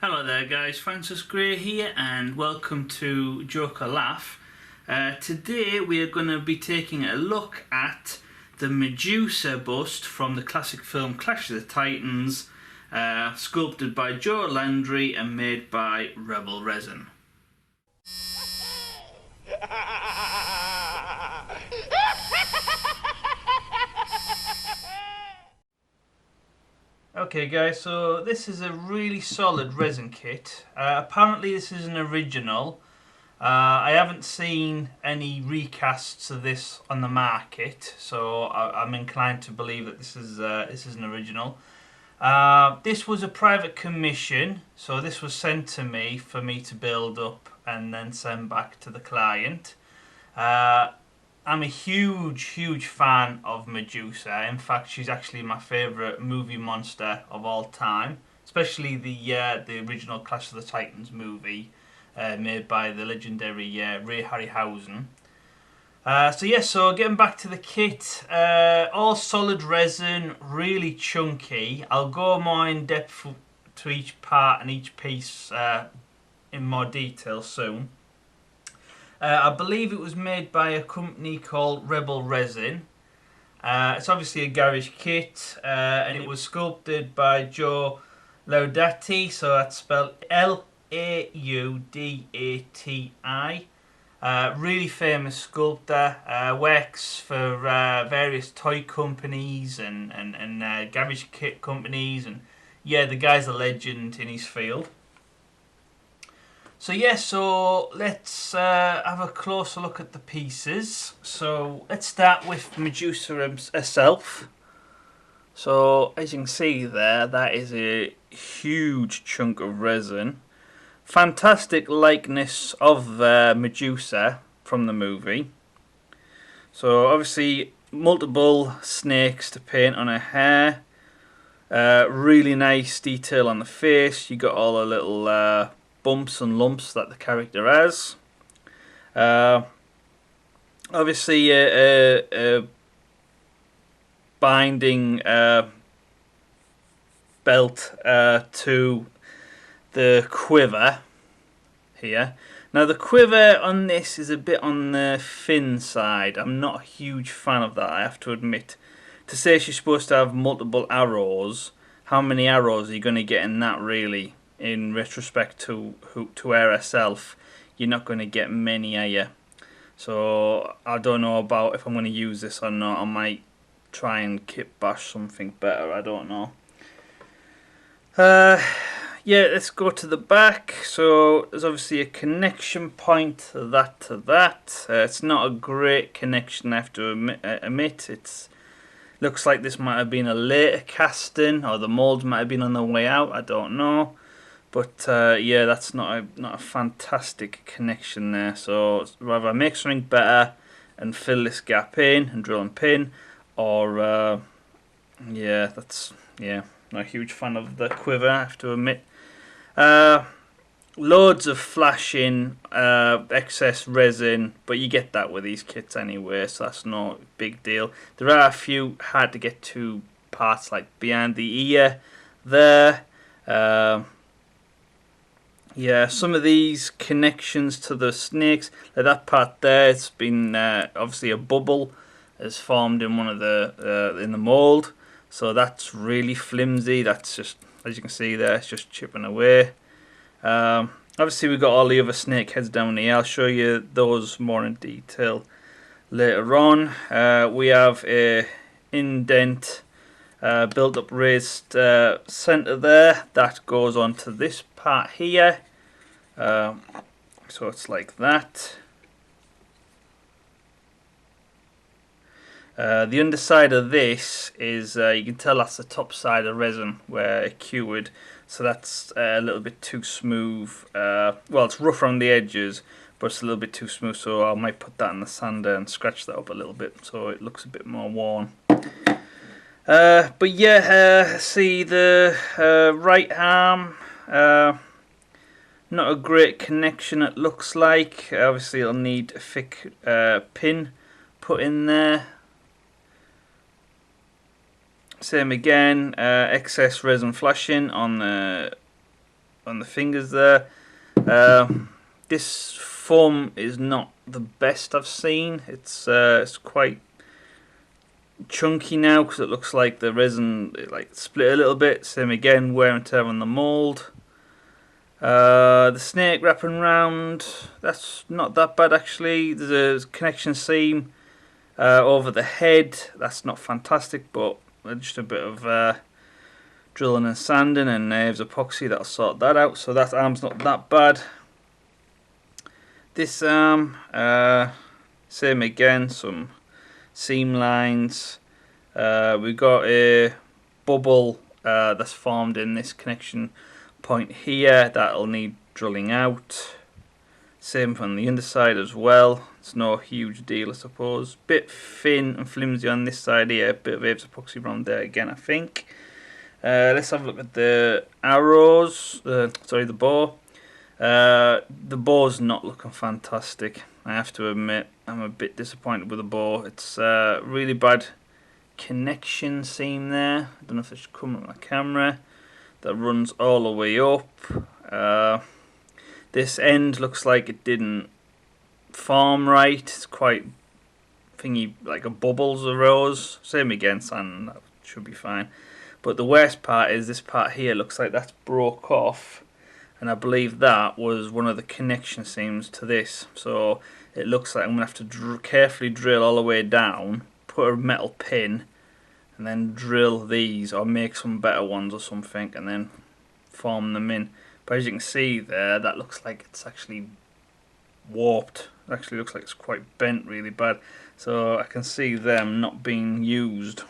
Hello there guys, Francis Gray here and welcome to Joker Laugh. Today we are going to be taking a look at the Medusa bust from the classic film Clash of the Titans, sculpted by Joe Landry and made by Rebel Resin. Okay guys, so this is a really solid resin kit. Apparently this is an original. I haven't seen any recasts of this on the market, so I'm inclined to believe that this is an original. This was a private commission, so this was sent to me for me to build up and then send back to the client. I'm a huge fan of Medusa. In fact, she's actually my favourite movie monster of all time, especially the original Clash of the Titans movie made by the legendary Ray Harryhausen. So getting back to the kit, all solid resin, really chunky. I'll go more in depth to each part and each piece in more detail soon. I believe it was made by a company called Rebel Resin. It's obviously a garage kit, and it was sculpted by Joe Laudati, so that's spelled Laudati. Really famous sculptor, works for various toy companies and garage kit companies, and yeah, the guy's a legend in his field. So let's have a closer look at the pieces. So let's start with Medusa herself. So as you can see there, that is a huge chunk of resin. Fantastic likeness of Medusa from the movie. So obviously multiple snakes to paint on her hair. Really nice detail on the face. You got all the little bumps and lumps that the character has. Obviously a binding belt to the quiver here. Now the quiver on this is a bit on the thin side. I'm not a huge fan of that, I have to admit. To say she's supposed to have multiple arrows, how many arrows are you going to get in that really? In retrospect to her herself, you're not going to get many, are you? So I don't know about if I'm going to use this or not. I might try and kit bash something better, I don't know. Yeah, let's go to the back. So there's obviously a connection point to that. It's not a great connection, I have to admit. It looks like this might have been a later casting, or the mould might have been on the way out, I don't know. But yeah, that's not a fantastic connection there. So rather make something better and fill this gap in and drill and pin, or yeah, not a huge fan of the quiver, I have to admit. Loads of flashing, excess resin, but you get that with these kits anyway, so that's no big deal. There are a few hard to get to parts, like behind the ear there. Yeah, some of these connections to the snakes, like that part there, it's been obviously a bubble has formed in one of the in the mold, so that's really flimsy. That's just, as you can see there, it's just chipping away. Obviously we've got all the other snake heads down here. I'll show you those more in detail later on. We have a indent, built up raised center there that goes on to this part here. So it's like that. The underside of this is, you can tell that's the top side of resin where it cured, so that's a little bit too smooth. Well, it's rough around the edges, but it's a little bit too smooth, so I might put that in the sander and scratch that up a little bit so it looks a bit more worn. But yeah, see the right arm, not a great connection it looks like. Obviously it'll need a thick pin put in there. Same again, excess resin flashing on the on the fingers there. This foam is not the best I've seen. It's quite chunky now because it looks like the resin split a little bit. Same again, wear and tear on the mould. The snake wrapping round, that's not that bad actually. There's a connection seam over the head. That's not fantastic, but just a bit of drilling and sanding and Naves epoxy, that'll sort that out. So that arm's not that bad. This arm, same again, some seam lines. We've got a bubble that's formed in this connection point here that'll need drilling out. Same from the underside as well. It's no huge deal, I suppose. Bit thin and flimsy on this side here. Bit of Aves epoxy around there again, I think. Let's have a look at the arrows. Sorry, the bow. The bow's not looking fantastic, I have to admit. I'm a bit disappointed with the bow. It's really bad connection seam there. I don't know if it's coming on the camera. That runs all the way up. This end looks like it didn't form right. It's quite thingy, like a bubbles arose. Same again, sand, that should be fine. But the worst part is this part here looks like that's broke off. And I believe that was one of the connection seams to this. So it looks like I'm going to have to carefully drill all the way down, put a metal pin, and then drill these or make some better ones or something and then form them in. But as you can see there, that looks like it's actually warped. It actually looks like it's quite bent really bad. So I can see them not being used.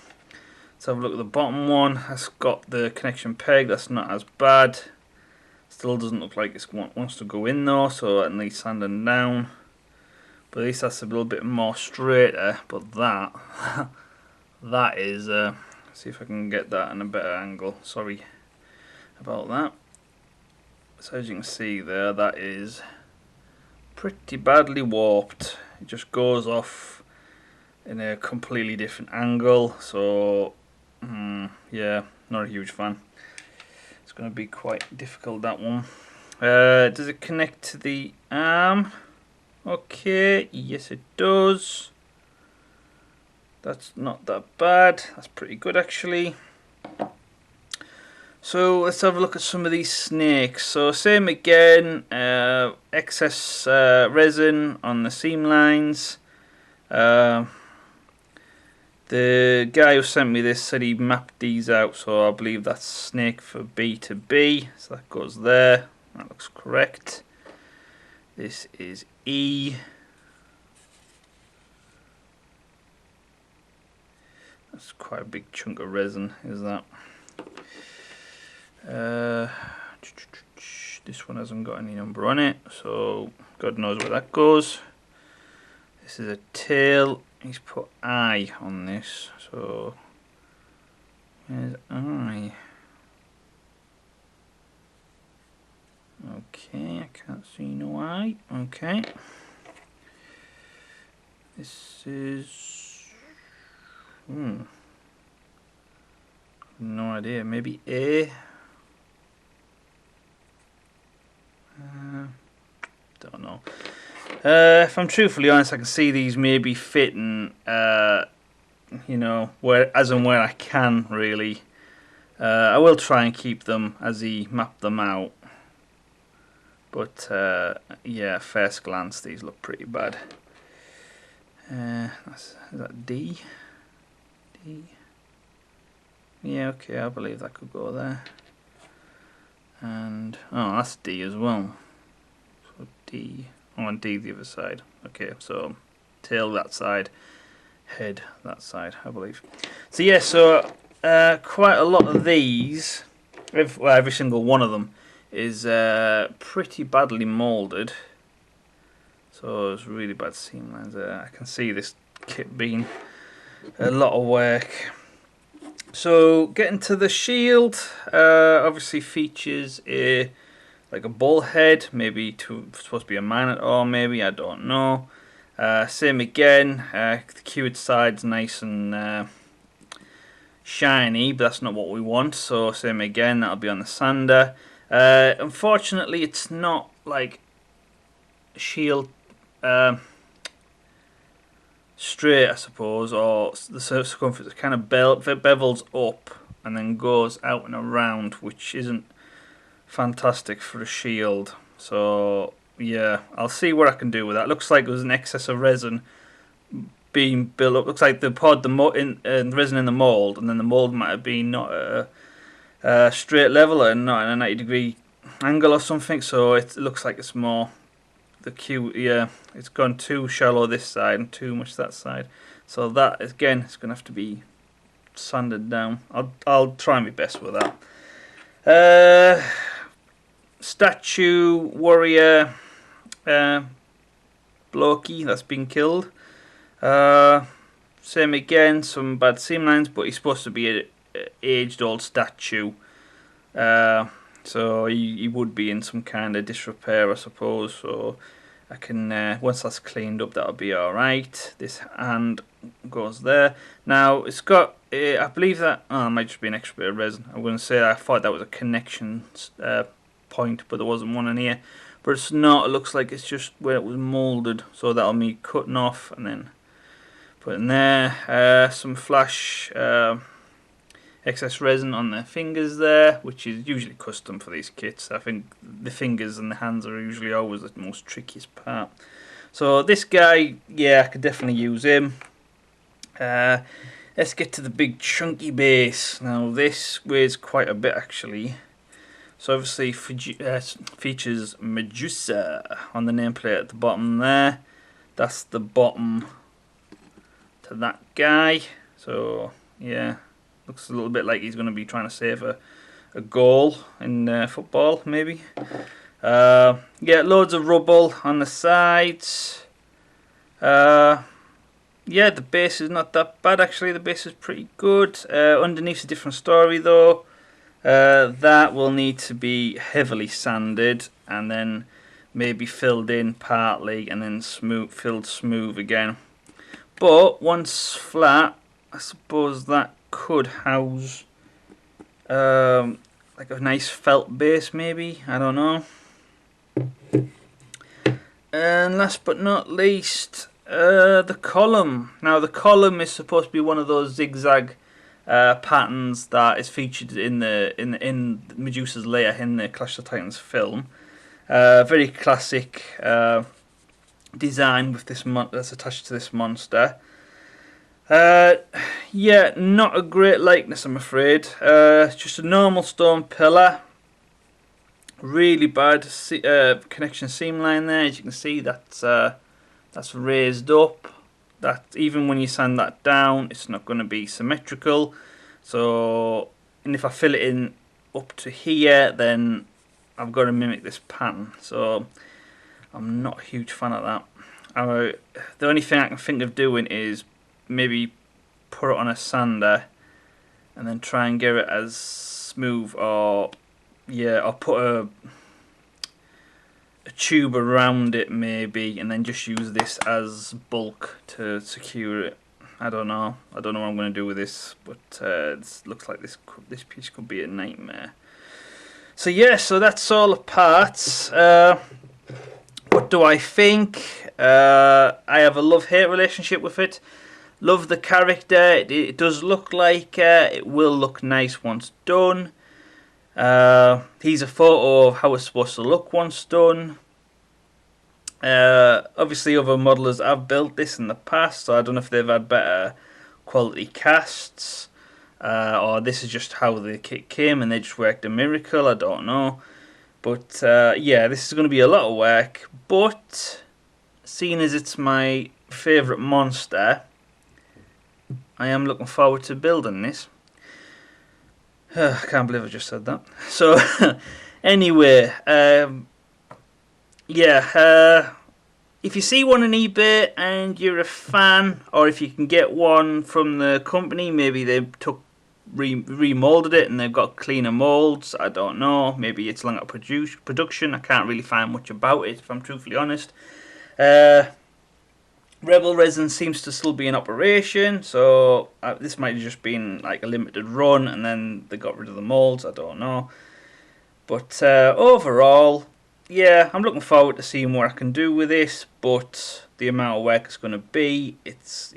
Let's have a look at the bottom one. That's got the connection peg, that's not as bad. Still doesn't look like it wants to go in though, so at least sanding down. But at least that's a little bit more straighter. But that, that is, see if I can get that in a better angle. Sorry about that. So as you can see there, that is pretty badly warped. It just goes off in a completely different angle. So, yeah, not a huge fan. Going to be quite difficult, that one. Does it connect to the arm? Okay, yes it does. That's not that bad. That's pretty good actually. So let's have a look at some of these snakes. So same again, excess resin on the seam lines. The guy who sent me this said he mapped these out, so I believe that's snake for B to B. So that goes there. That looks correct. This is E. That's quite a big chunk of resin, is that? This one hasn't got any number on it, so God knows where that goes. This is a tail. He's put I on this, so where's I? Okay, I can't see no I. Okay. This is no idea. Maybe A. Don't know. If I'm truthfully honest, I can see these maybe fitting, you know, where I can really. I will try and keep them as he mapped them out. But yeah, first glance, these look pretty bad. Is that D? D? Yeah, okay, I believe that could go there. And, oh, that's D as well. So D. Oh, and D the other side. Okay, so tail that side, head that side, I believe. So yeah, so quite a lot of these, every single one of them, is pretty badly moulded. So it's really bad seam lines there. I can see this kit being a lot of work. So getting to the shield, obviously features a like a bull head, maybe supposed to be a minotaur, maybe, I don't know. Same again, the cured side's nice and shiny, but that's not what we want. So same again, that'll be on the sander. Unfortunately, it's not like shield straight, I suppose, or the circumference kind of bevels up and then goes out and around, which isn't fantastic for a shield. So yeah, I'll see what I can do with that. Looks like there's an excess of resin being built up. Looks like the resin in the mold, and then the mold might have been not a straight level and not at a 90-degree angle or something. So it looks like it's more yeah, it's gone too shallow this side and too much that side. So that again, it's gonna have to be sanded down. I'll try my best with that. Statue warrior blokey that's been killed. Same again, some bad seam lines, but he's supposed to be a aged old statue. So he would be in some kind of disrepair, I suppose. So I can once that's cleaned up, that'll be all right. This hand goes there. Now it's got, I believe that it might just be an extra bit of resin. I'm going to say I thought that was a connection point, but there wasn't one in here. But it's not. It looks like it's just where it was molded. So that'll be cutting off and then put in there. Some flash. Excess resin on the fingers there, which is usually custom for these kits. I think the fingers and the hands are usually always the most trickiest part. So this guy, yeah, I could definitely use him. Let's get to the big chunky base. Now this weighs quite a bit actually. So obviously features Medusa on the nameplate at the bottom there. That's the bottom to that guy. So yeah. Looks a little bit like he's going to be trying to save a goal in football, maybe. Yeah, loads of rubble on the sides. Yeah, the base is not that bad actually. The base is pretty good. Underneath's a different story though. That will need to be heavily sanded and then maybe filled in partly and then filled smooth again. But once flat, I suppose that could house like a nice felt base maybe, I don't know. And last but not least, the column. Now the column is supposed to be one of those zigzag patterns that is featured in Medusa's lair in the Clash of the Titans film. Very classic design with this that's attached to this monster. Yeah, not a great likeness, I'm afraid. It's just a normal stone pillar. Really bad connection seam line there. As you can see, that's raised up. That even when you sand that down, it's not going to be symmetrical. So, and if I fill it in up to here, then I've got to mimic this pattern. So, I'm not a huge fan of that. The only thing I can think of doing is maybe put it on a sander and then try and get it as smooth, or yeah, or put a tube around it maybe, and then just use this as bulk to secure it. I don't know what I'm going to do with this, but it looks like this piece could be a nightmare. So yeah, so that's all the parts. What do I think? I have a love-hate relationship with it. Love the character. It does look like it will look nice once done. Here's a photo of how it's supposed to look once done. Obviously other modelers have built this in the past, so I don't know if they've had better quality casts, or this is just how the kit came and they just worked a miracle, I don't know. But yeah, this is going to be a lot of work, but seeing as it's my favourite monster, I am looking forward to building this. I can't believe I just said that. So, anyway, yeah, if you see one on eBay and you're a fan, or if you can get one from the company, maybe they remolded it and they've got cleaner molds, I don't know. Maybe it's longer production. I can't really find much about it, if I'm truthfully honest. Rebel Resin seems to still be in operation, so this might have just been like a limited run and then they got rid of the molds, I don't know. But overall, yeah, I'm looking forward to seeing what I can do with this. But the amount of work it's going to be, it's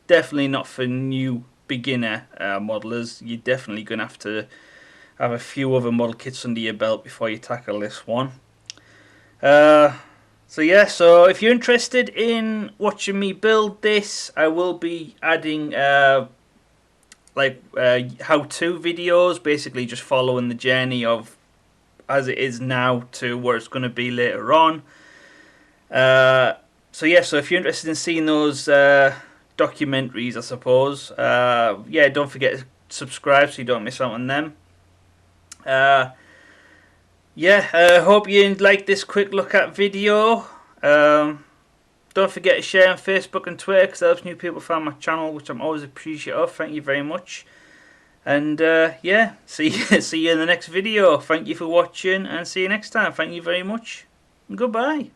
definitely not for new beginner modelers. You're definitely going to have a few other model kits under your belt before you tackle this one. So yeah, so if you're interested in watching me build this, I will be adding how-to videos, basically just following the journey of as it is now to where it's going to be later on. So yeah, so if you're interested in seeing those documentaries, I suppose, yeah, don't forget to subscribe so you don't miss out on them. Yeah, hope you liked this quick look at video. Don't forget to share on Facebook and Twitter because that helps new people find my channel, which I'm always appreciative of. Thank you very much. And yeah, see you in the next video. Thank you for watching and see you next time. Thank you very much. Goodbye.